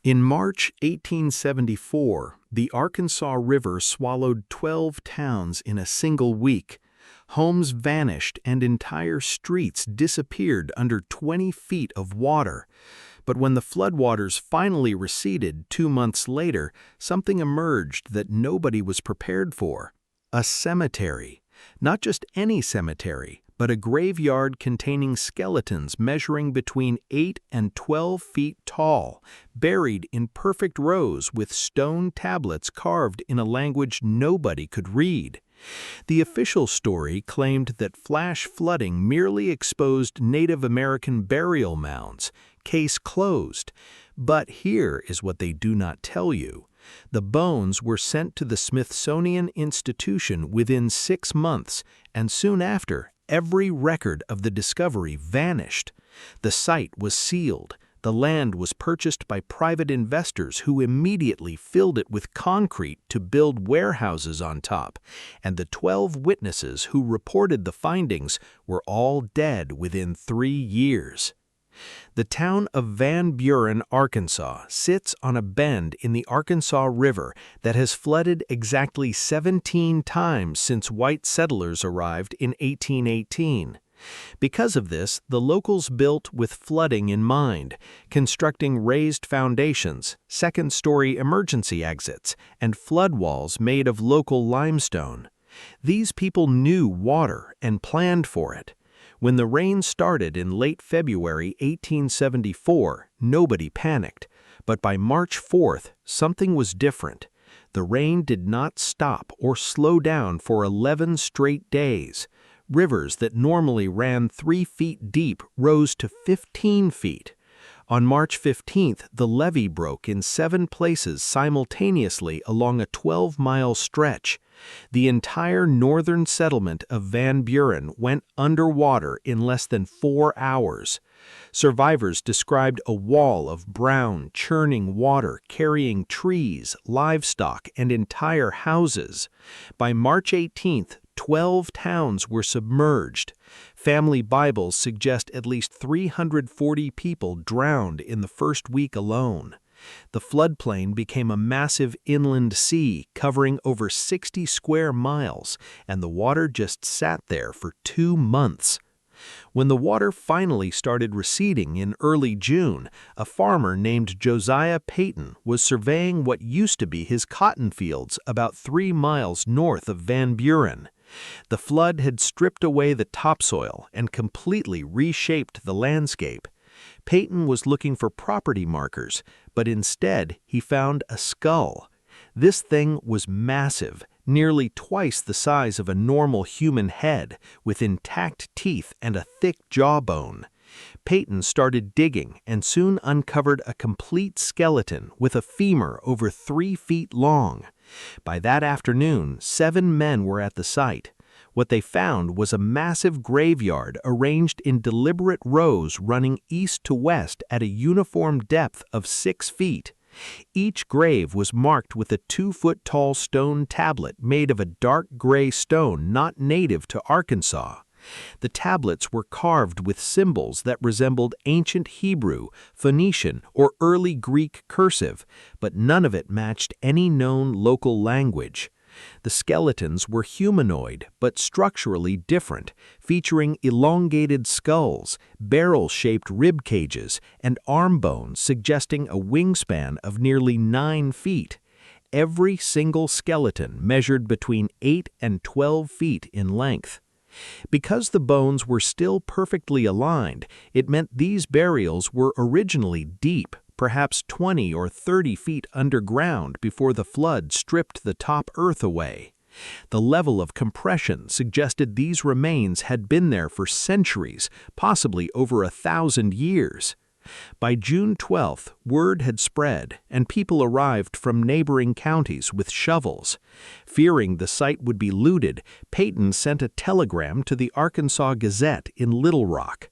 In March 1874, the Arkansas River swallowed 12 towns in a single week. Homes vanished and entire streets disappeared under 20 feet of water. But when the floodwaters finally receded 2 months later, something emerged that nobody was prepared for. A cemetery. Not just any cemetery, but a graveyard containing skeletons measuring between 8 and 12 feet tall, buried in perfect rows with stone tablets carved in a language nobody could read. The official story claimed that flash flooding merely exposed Native American burial mounds. Case closed. But here is what they do not tell you. The bones were sent to the Smithsonian Institution within 6 months, and soon after, every record of the discovery vanished. The site was sealed. The land was purchased by private investors who immediately filled it with concrete to build warehouses on top, and the 12 witnesses who reported the findings were all dead within 3 years. The town of Van Buren, Arkansas, sits on a bend in the Arkansas River that has flooded exactly 17 times since white settlers arrived in 1818. Because of this, the locals built with flooding in mind, constructing raised foundations, second-story emergency exits, and flood walls made of local limestone. These people knew water and planned for it. When the rain started in late February 1874, nobody panicked. But by March 4th, something was different. The rain did not stop or slow down for 11 straight days. Rivers that normally ran 3 feet deep rose to 15 feet. On March 15th, the levee broke in 7 places simultaneously along a 12-mile stretch. The entire northern settlement of Van Buren went underwater in less than 4 hours. Survivors described a wall of brown, churning water carrying trees, livestock, and entire houses. By March 18th, 12 towns were submerged. Family Bibles suggest at least 340 people drowned in the first week alone. The floodplain became a massive inland sea covering over 60 square miles, and the water just sat there for 2 months. When the water finally started receding in early June, a farmer named Josiah Peyton was surveying what used to be his cotton fields about 3 miles north of Van Buren. The flood had stripped away the topsoil and completely reshaped the landscape. Peyton was looking for property markers, but instead he found a skull. This thing was massive, nearly twice the size of a normal human head, with intact teeth and a thick jawbone. Peyton started digging and soon uncovered a complete skeleton with a femur over 3 feet long. By that afternoon, 7 men were at the site. What they found was a massive graveyard arranged in deliberate rows running east to west at a uniform depth of 6 feet. Each grave was marked with a 2-foot-tall stone tablet made of a dark gray stone not native to Arkansas. The tablets were carved with symbols that resembled ancient Hebrew, Phoenician, or early Greek cursive, but none of it matched any known local language. The skeletons were humanoid, but structurally different, featuring elongated skulls, barrel-shaped rib cages, and arm bones suggesting a wingspan of nearly 9 feet. Every single skeleton measured between 8 and 12 feet in length. Because the bones were still perfectly aligned, it meant these burials were originally deep, perhaps 20 or 30 feet underground before the flood stripped the top earth away. The level of compression suggested these remains had been there for centuries, possibly over 1,000 years. By June 12th, word had spread, and people arrived from neighboring counties with shovels. Fearing the site would be looted, Peyton sent a telegram to the Arkansas Gazette in Little Rock.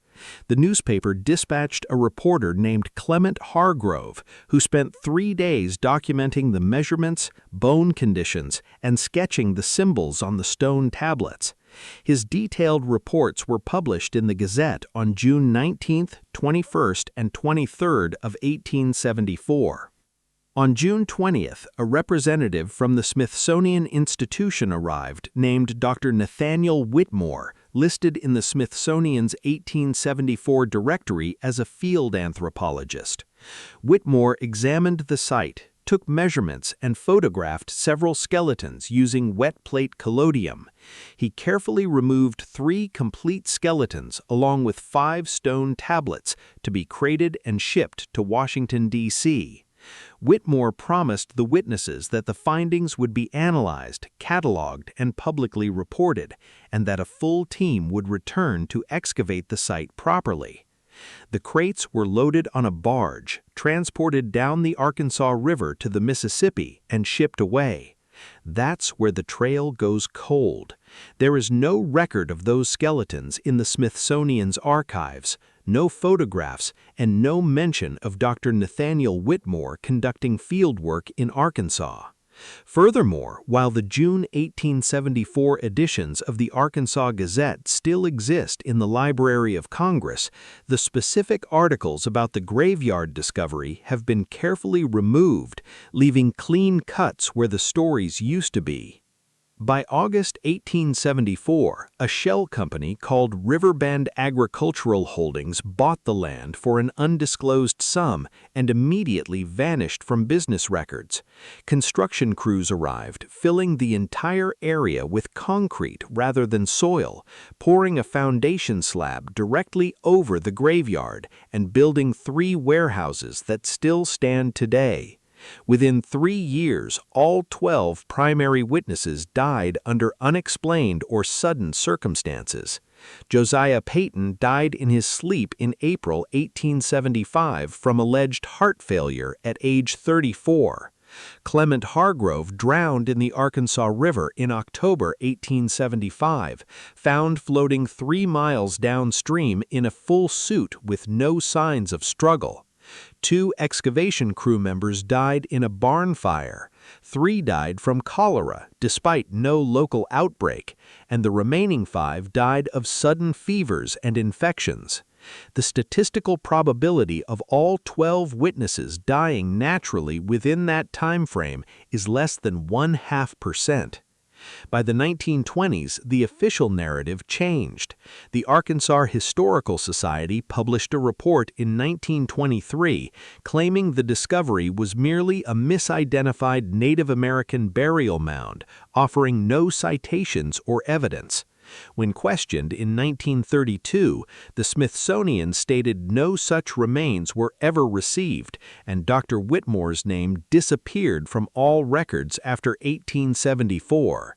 The newspaper dispatched a reporter named Clement Hargrove, who spent 3 days documenting the measurements, bone conditions, and sketching the symbols on the stone tablets. His detailed reports were published in the Gazette on June 19th, 21st, and 23rd of 1874. On June 20th, a representative from the Smithsonian Institution arrived named Dr. Nathaniel Whitmore, listed in the Smithsonian's 1874 directory as a field anthropologist. Whitmore examined the site, took measurements, and photographed several skeletons using wet plate collodium. He carefully removed 3 complete skeletons along with 5 stone tablets to be crated and shipped to Washington, D.C. Whitmore promised the witnesses that the findings would be analyzed, cataloged, and publicly reported, and that a full team would return to excavate the site properly. The crates were loaded on a barge, transported down the Arkansas River to the Mississippi, and shipped away. That's where the trail goes cold. There is no record of those skeletons in the Smithsonian's archives, no photographs, and no mention of Dr. Nathaniel Whitmore conducting fieldwork in Arkansas. Furthermore, while the June 1874 editions of the Arkansas Gazette still exist in the Library of Congress, the specific articles about the graveyard discovery have been carefully removed, leaving clean cuts where the stories used to be. By August 1874, a shell company called Riverbend Agricultural Holdings bought the land for an undisclosed sum and immediately vanished from business records. Construction crews arrived, filling the entire area with concrete rather than soil, pouring a foundation slab directly over the graveyard, and building 3 warehouses that still stand today. Within 3 years, all 12 primary witnesses died under unexplained or sudden circumstances. Josiah Peyton died in his sleep in April 1875 from alleged heart failure at age 34. Clement Hargrove drowned in the Arkansas River in October 1875, found floating 3 miles downstream in a full suit with no signs of struggle. 2 excavation crew members died in a barn fire, 3 died from cholera despite no local outbreak, and the remaining 5 died of sudden fevers and infections. The statistical probability of all 12 witnesses dying naturally within that time frame is less than 0.5%. By the 1920s, the official narrative changed. The Arkansas Historical Society published a report in 1923 claiming the discovery was merely a misidentified Native American burial mound, offering no citations or evidence. When questioned in 1932, the Smithsonian stated no such remains were ever received, and Dr. Whitmore's name disappeared from all records after 1874.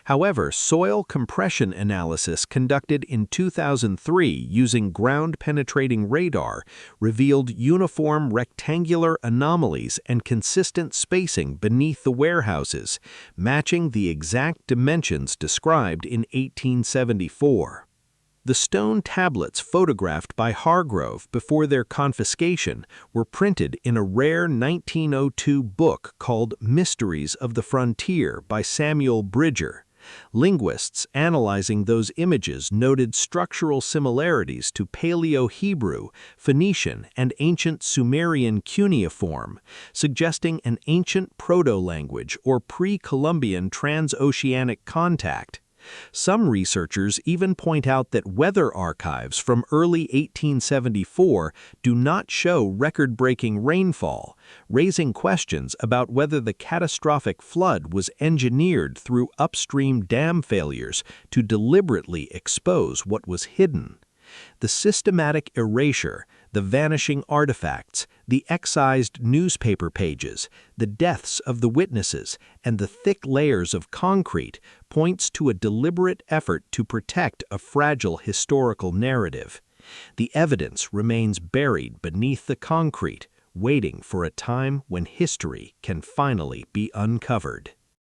However, soil compression analysis conducted in 2003 using ground-penetrating radar revealed uniform rectangular anomalies and consistent spacing beneath the warehouses, matching the exact dimensions described in 1874. The stone tablets photographed by Hargrove before their confiscation were printed in a rare 1902 book called Mysteries of the Frontier by Samuel Bridger. Linguists analyzing those images noted structural similarities to Paleo-Hebrew, Phoenician, and ancient Sumerian cuneiform, suggesting an ancient proto-language or pre-Columbian transoceanic contact. Some researchers even point out that weather archives from early 1874 do not show record-breaking rainfall, raising questions about whether the catastrophic flood was engineered through upstream dam failures to deliberately expose what was hidden. The systematic erasure, the vanishing artifacts, the excised newspaper pages, the deaths of the witnesses, and the thick layers of concrete points to a deliberate effort to protect a fragile historical narrative. The evidence remains buried beneath the concrete, waiting for a time when history can finally be uncovered.